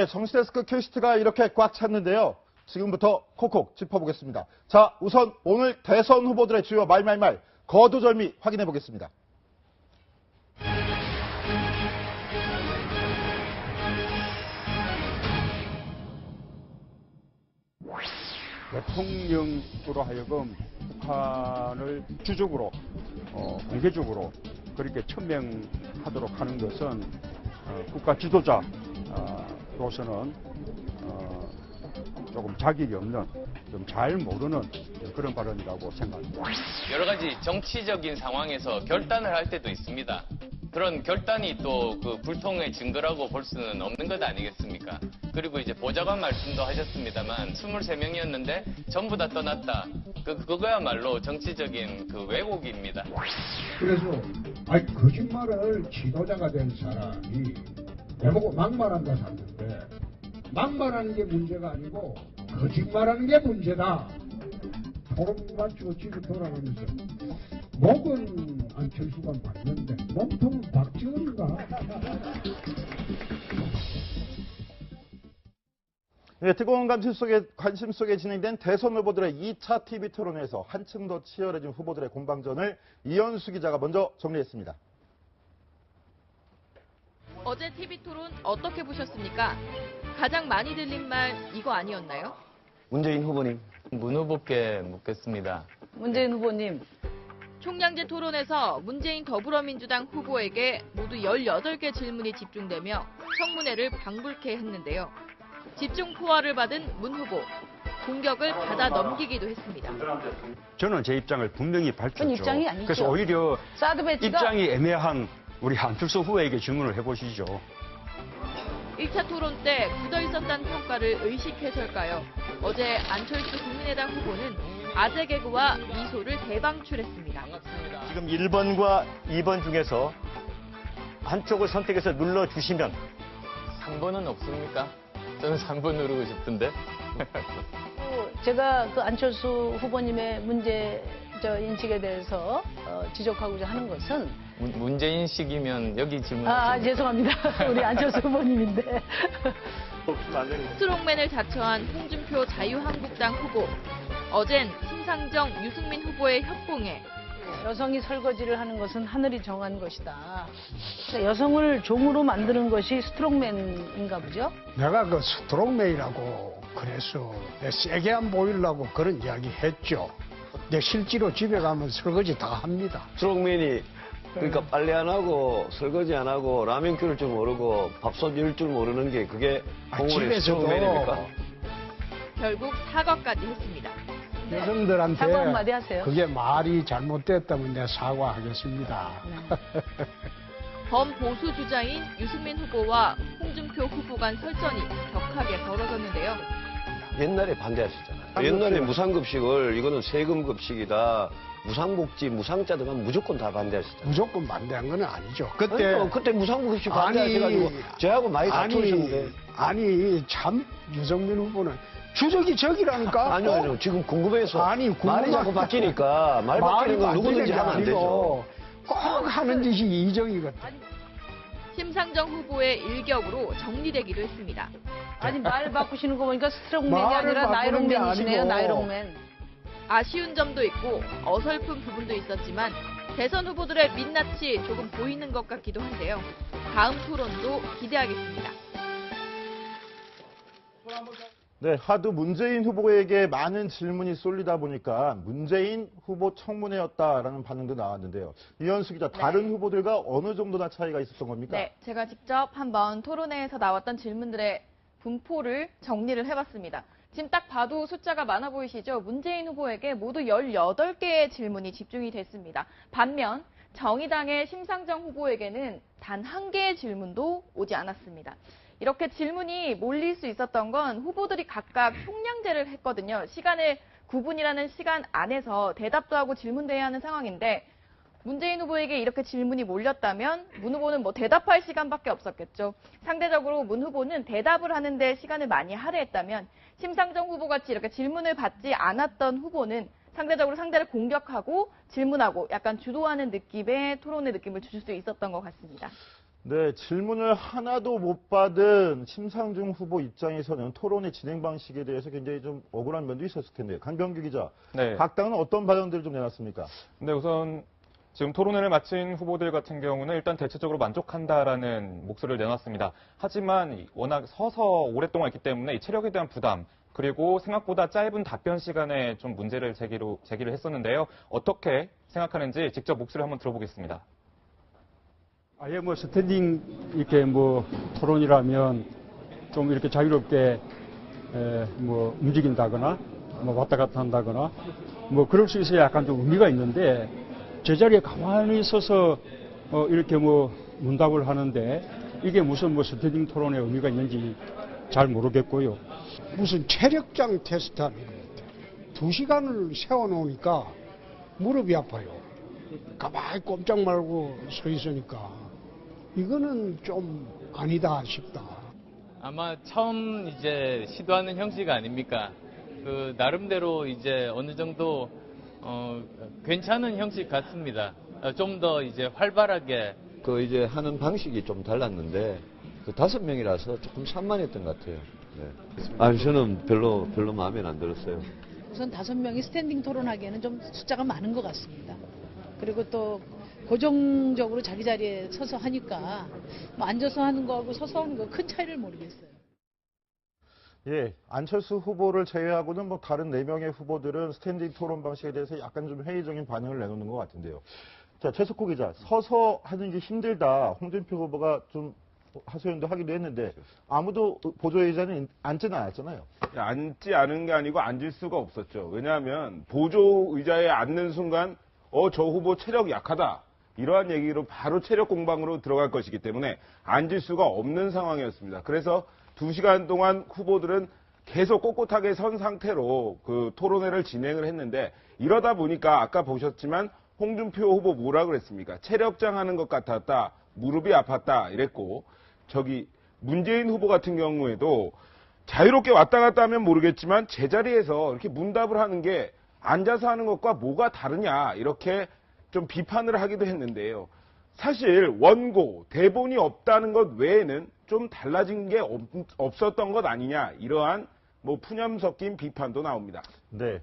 네, 정시데스크 퀘스트가 이렇게 꽉 찼는데요. 지금부터 콕콕 짚어보겠습니다. 자, 우선 오늘 대선 후보들의 주요 말말말 거두절미 확인해 보겠습니다. 대통령으로 하여금 북한을 주적으로 공개적으로 그렇게 천명하도록 하는 것은 국가 지도자로서는 조금 자격이 없는, 좀 잘 모르는 그런 발언이라고 생각합니다. 여러 가지 정치적인 상황에서 결단을 할 때도 있습니다. 그런 결단이 또 그 불통의 증거라고 볼 수는 없는 것 아니겠습니까? 그리고 이제 보좌관 말씀도 하셨습니다만 23명이었는데 전부 다 떠났다. 그거야말로 정치적인 그 왜곡입니다. 그래서 거짓말을 지도자가 된 사람이 내보고 막말한다 샀는데 막말하는 게 문제가 아니고 거짓말하는 게 문제다. 토론만 지고 돌아가면서 목은 안철수가 맞는데 몸통은 박지원인가? 네, 뜨거운 관심 속에 진행된 대선 후보들의 2차 TV 토론에서 한층 더 치열해진 후보들의 공방전을 이현수 기자가 먼저 정리했습니다. 어제 TV 토론 어떻게 보셨습니까? 가장 많이 들린 말 이거 아니었나요? 문재인 후보님. 문 후보께 묻겠습니다. 문재인 후보님. 총량제 토론에서 문재인 더불어민주당 후보에게 모두 18개 질문이 집중되며 청문회를 방불케 했는데요. 집중 포화를 받은 문 후보. 공격을 받아 넘기기도 했습니다. 저는 제 입장을 분명히 밝혔죠. 그건 입장이 아니죠. 그래서 오히려 사드 배치가 입장이 애매한 우리 안철수 후보에게 질문을 해보시죠. 1차 토론 때 굳어 있었다는 평가를 의식해서일까요? 어제 안철수 국민의당 후보는 아재 개그와 미소를 대방출했습니다. 지금 1번과 2번 중에서 한쪽을 선택해서 눌러주시면 3번은 없습니까? 저는 3번 누르고 싶은데. 제가 그 안철수 후보님의 문제 인식에 대해서 지적하고자 하는 것은 문재인식이면 여기 질문. 죄송합니다. 우리 안철수 후보님인데. 스트롱맨을 자처한 홍준표 자유한국당 후보. 어젠 심상정, 유승민 후보의 협공에 여성이 설거지를 하는 것은 하늘이 정한 것이다. 여성을 종으로 만드는 것이 스트롱맨인가 보죠? 내가 그 스트롱맨이라고 그래서 세게 안 보이려고 그런 이야기 했죠. 근데 실제로 집에 가면 설거지 다 합니다. 스트롱맨이 그러니까 빨래 안 하고 설거지 안 하고 라면 끓일 줄 모르고 밥솥 열 줄 모르는 게 그게 홍보의 스트롱맨입니까? 결국 사과까지 했습니다. 여성들한테 사과 한마디 하세요. 그게 말이 잘못됐다면 내가 사과하겠습니다. 범보수 주자인 유승민 후보와 홍준표 후보 간 설전이 격하게 벌어졌는데요. 옛날에 반대하셨잖아요. 옛날에 무상급식을 이거는 세금급식이다. 무상복지, 무상자 등은 무조건 다 반대하셨잖아요. 무조건 반대한 건 아니죠. 그때 무상급식 반대하셔가지고 저하고 많이 다투셨는데. 아니 참 유승민 후보는 주적이 적이라니까. 아니요. 지금 궁금해서. 말이 자꾸 바뀌니까 말 바뀌는 건 누구든지 하면 안 되죠. 꼭 하는 짓이 이정이거든. 심상정 후보의 일격으로 정리되기도 했습니다. 아니 말 바꾸시는 거 보니까 스트롱맨이 아니라 나이롱맨이시네요. 나이롱맨. 아쉬운 점도 있고 어설픈 부분도 있었지만 대선 후보들의 민낯이 조금 보이는 것 같기도 한데요. 다음 토론도 기대하겠습니다. 네, 하도 문재인 후보에게 많은 질문이 쏠리다 보니까 문재인 후보 청문회였다라는 반응도 나왔는데요. 이현수 기자, 다른 후보들과 어느 정도나 차이가 있었던 겁니까? 네, 제가 직접 한번 토론회에서 나왔던 질문들의 분포를 정리를 해봤습니다. 지금 딱 봐도 숫자가 많아 보이시죠? 문재인 후보에게 모두 18개의 질문이 집중이 됐습니다. 반면 정의당의 심상정 후보에게는 단 1개의 질문도 오지 않았습니다. 이렇게 질문이 몰릴 수 있었던 건 후보들이 각각 총량제를 했거든요. 시간을 9분이라는 시간 안에서 대답도 하고 질문도 해야 하는 상황인데 문재인 후보에게 이렇게 질문이 몰렸다면 문 후보는 대답할 시간밖에 없었겠죠. 상대적으로 문 후보는 대답을 하는데 시간을 많이 할애했다면 심상정 후보같이 이렇게 질문을 받지 않았던 후보는 상대적으로 상대를 공격하고 질문하고 약간 주도하는 느낌의 토론의 느낌을 주실 수 있었던 것 같습니다. 네, 질문을 하나도 못 받은 심상중 후보 입장에서는 토론의 진행 방식에 대해서 굉장히 좀 억울한 면도 있었을 텐데요. 강병규 기자, 네. 각 당은 어떤 발언들을 좀 내놨습니까? 네, 우선 지금 토론회를 마친 후보들 같은 경우는 일단 대체적으로 만족한다라는 목소리를 내놨습니다. 하지만 워낙 서서 오랫동안 있기 때문에 이 체력에 대한 부담, 그리고 생각보다 짧은 답변 시간에 좀 문제를 제기를 했었는데요. 어떻게 생각하는지 직접 목소리 한번 들어보겠습니다. 아예 뭐 스탠딩 이렇게 뭐 토론이라면 좀 이렇게 자유롭게 뭐 움직인다거나 뭐 왔다 갔다 한다거나 뭐 그럴 수 있어야 약간 좀 의미가 있는데 제자리에 가만히 서서 이렇게 뭐 문답을 하는데 이게 무슨 뭐 스탠딩 토론의 의미가 있는지 잘 모르겠고요. 무슨 체력장 테스트 하는 것 같아요. 2시간을 세워놓으니까 무릎이 아파요. 가만히 꼼짝 말고 서 있으니까 이거는 좀 아니다 싶다. 아마 처음 이제 시도하는 형식 아닙니까? 그 나름대로 이제 어느 정도 괜찮은 형식 같습니다. 좀 더 이제 활발하게 그 이제 하는 방식이 좀 달랐는데 그 5명이라서 조금 산만했던 것 같아요. 네. 아니 저는 별로 마음에 안 들었어요. 우선 5명이 스탠딩 토론하기에는 좀 숫자가 많은 것 같습니다. 그리고 또 고정적으로 자기 자리에 서서 하니까 뭐 앉아서 하는 거하고 서서 하는 거 큰 차이를 모르겠어요. 예, 안철수 후보를 제외하고는 뭐 다른 4명의 후보들은 스탠딩 토론 방식에 대해서 약간 좀 회의적인 반응을 내놓는 것 같은데요. 자, 최석호 기자, 서서 하는 게 힘들다. 홍준표 후보가 좀 하소연도 하기도 했는데 아무도 보조의자는 앉지는 않았잖아요. 앉지 않은 게 아니고 앉을 수가 없었죠. 왜냐하면 보조의자에 앉는 순간 저 후보 체력 약하다. 이러한 얘기로 바로 체력 공방으로 들어갈 것이기 때문에 앉을 수가 없는 상황이었습니다. 그래서 2시간 동안 후보들은 계속 꼿꼿하게 선 상태로 그 토론회를 진행을 했는데 이러다 보니까 아까 보셨지만 홍준표 후보 뭐라 그랬습니까? 체력장 하는 것 같았다. 무릎이 아팠다. 이랬고 문재인 후보 같은 경우에도 자유롭게 왔다 갔다 하면 모르겠지만 제자리에서 이렇게 문답을 하는 게 앉아서 하는 것과 뭐가 다르냐 이렇게 좀 비판을 하기도 했는데요. 사실 원고, 대본이 없다는 것 외에는 좀 달라진 게 없었던 것 아니냐 이러한 뭐 푸념 섞인 비판도 나옵니다. 네.